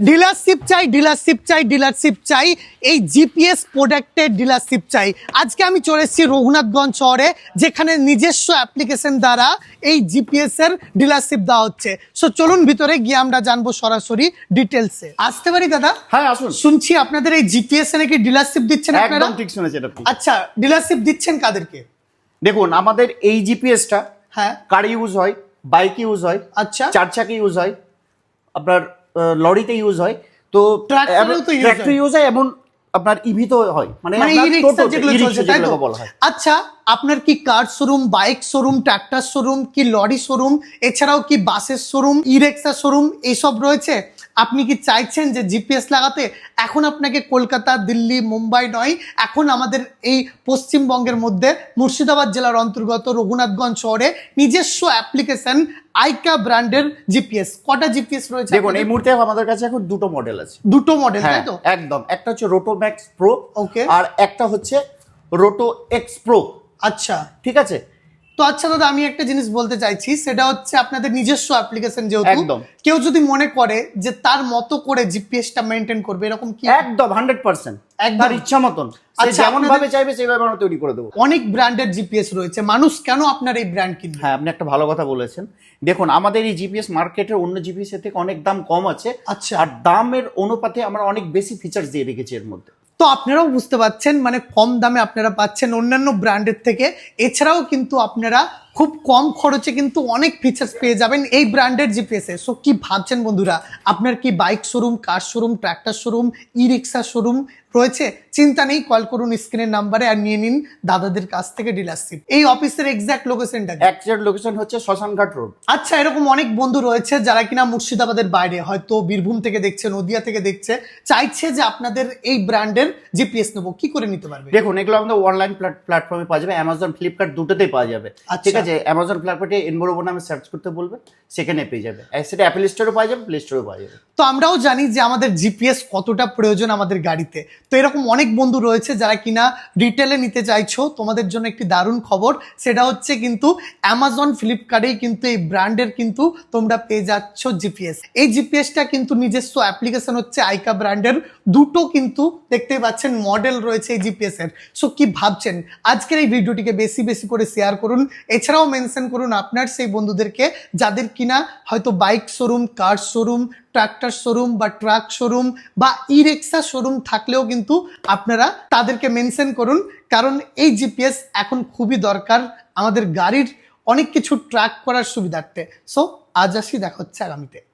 Dealership চাই, dealership চাই, dealership চাই, এই জিপিএস প্রোডাক্টের ডিলারশিপ চাই। আজকে আমি চলে এসেছি রঘুনাথগঞ্জ শহরে, যেখানে নিজস্ব অ্যাপ্লিকেশন দ্বারা এই জিপিএস এর ডিলারশিপ দেওয়া হচ্ছে। সো চলুন ভিতরে গিয়ে আমরা জানবো সরাসরি ডিটেলসে। আসতে পারি দাদা? হ্যাঁ আসুন। শুনছি আপনাদের এই জিপিএস এ নাকি ডিলারশিপ দিচ্ছেন আপনারা? একদম ঠিক শুনেছেন আপনি। আচ্ছা, ডিলারশিপ দিচ্ছেন কাদেরকে? দেখুন আমাদের এই জিপিএসটা হ্যাঁ, কার ইউজ হয়, বাইক ইউজ হয়, আচ্ছা, চার চাকা ইউজ হয়, আপনার লরিতে ইউজ হয়, তো ট্রাক্টরেও তো use ট্রাক্টর হয়। ইউজ হয়, এবং আপনার ইভি তো হয়, মানে মানে আপনার ই-রিক্সা টোটো, যেগুলো ই-রিক্সা চলছে, তাই তো? যেগুলো বলা হয়। আচ্ছা, আপনার কি কার showroom, bike showroom, tractor showroom, কি লরি শোরুম, এছাড়াও কি বাসের শোরুম, ই-রিক্সা শোরুম এইসব রয়েছে? আপনি কি চাইছেন যে জিপিএস লাগাতে? এখন আপনাকে কলকাতা, দিল্লি, মুম্বাই নয়, এখন আমাদের এই পশ্চিমবঙ্গের মধ্যে মুর্শিদাবাদ জেলার অন্তর্গত রঘুনাথগঞ্জ শহরে নিজস্ব অ্যাপ্লিকেশন আইকা ব্র্যান্ডের জিপিএস। কটা জিপিএস রয়েছে? দেখুন এই মুহূর্তে আমাদের কাছে এখন দুটো মডেল আছে। দুটো মডেল, তাই হ্যাঁ তো? একদম, একটা হচ্ছে রোটো ম্যাক্স প্রো, ওকে। আর একটা হচ্ছে রোটো এক্স প্রো। আচ্ছা, ঠিক আছে। তো আচ্ছা দাদা, আমি একটা জিনিস বলতে চাইছি, সেটা হচ্ছে আপনাদের নিজস্ব অ্যাপ্লিকেশন, যেহেতু একদম। কেউ যদি মনে করে যে তার মতো করে জিপিএসটা মেনটেন করবে, এরকম কি? একদম 100%, একদম। তার ইচ্ছা মতন সে আচ্ছা, যেমন আপনাদের- ভাবে চাইবে সেইভাবে আমরা তৈরি করে দেবো। অনেক ব্র্যান্ডের জিপিএস রয়েছে, মানুষ কেন আপনার এই ব্র্যান্ড কিনবে? হ্যাঁ আপনি একটা ভালো কথা বলেছেন। দেখুন আমাদের এই জিপিএস মার্কেটের অন্য জিপিএস এর থেকে অনেক দাম কম আছে, আচ্ছা। আর দামের অনুপাতে আমরা অনেক বেশি ফিচার্স দিয়ে রেখেছি এর মধ্যে। তো আপনারাও বুঝতে পাচ্ছেন, মানে কম দামে আপনারা পাচ্ছেন অন্যান্য ব্র্যান্ডের থেকে। এছাড়াও কিন্তু আপনারা খুব কম খরচে কিন্তু অনেক ফিচার্স পেয়ে যাবেন এই ব্র্যান্ডের জিপিএস এ। সো কি ভাবছেন বন্ধুরা, আপনার কি bike showroom, car showroom, tractor showroom, e rickshaw showroom রয়েছে? চিন্তা নেই, কল করুন স্ক্রিনের নাম্বারে আর নিয়ে নিন দাদাদের কাছ থেকে ডিলারশিপ। এই অফিসের এক্সাক্ট লোকেশনটা? একজাক্ট লোকেশন হচ্ছে শ্মশানঘাট রোড। আচ্ছা, এরকম অনেক বন্ধু রয়েছে যারা কিনা মুর্শিদাবাদের বাইরে, হয়তো বীরভূম থেকে দেখছে, নদিয়া থেকে দেখছে, চাইছে যে আপনাদের এই ব্র্যান্ডের জিপিএস নেবো, কি করে নিতে পারবে? দেখুন এগুলো আমাদের অনলাইন প্ল্যাটফর্মে পাওয়া যাবে, অ্যামাজন, ফ্লিপকার্ট দুটোতেই পাওয়া যাবে। আচ্ছা। ঠিক আছে, অ্যামাজন প্ল্যাটফর্মে এনবোরোবো নামে সার্চ করতে বলবে, সেখানে পেয়ে যাবে। আর সেটা অ্যাপল স্টোরেও পাওয়া যাবে, প্লে স্টোরেও পাওয়া যাবে। তো আমরাও জানি যে আমাদের জিপিএস কতটা প্রয়োজন আমাদের গাড়িতে। তো এরকম অনেক বন্ধু রয়েছে যারা কিনা রিটেলে নিতে চাইছো, তোমাদের জন্য একটি দারুণ খবর। সেটা হচ্ছে কিন্তু অ্যামাজন, ফ্লিপকার্টেই কিন্তু এই ব্র্যান্ডের কিন্তু তোমরা পেয়ে যাচ্ছ জিপিএস। এই জিপিএসটা কিন্তু নিজস্ব অ্যাপ্লিকেশন হচ্ছে আইকা ব্র্যান্ডের। দুটো কিন্তু দেখতেই পাচ্ছেন মডেল রয়েছে এই জিপিএস এর। সো কি ভাবছেন? আজকের এই ভিডিওটিকে বেশি বেশি করে শেয়ার করুন, এছাড়াও মেনশন করুন আপনার সেই বন্ধুদেরকে যাদের কিনা হয়তো bike showroom, car showroom, tractor showroom বা ট্রাক শোরুম বা ই রিক্সা শোরুম থাকলেও কিন্তু আপনারা তাদেরকে মেনশন করুন, কারণ এই জিপিএস এখন খুবই দরকার আমাদের গাড়ির অনেক কিছু ট্র্যাক করার সুবিধার্থে। সো আজ আসি, দেখা হচ্ছে আগামীতে।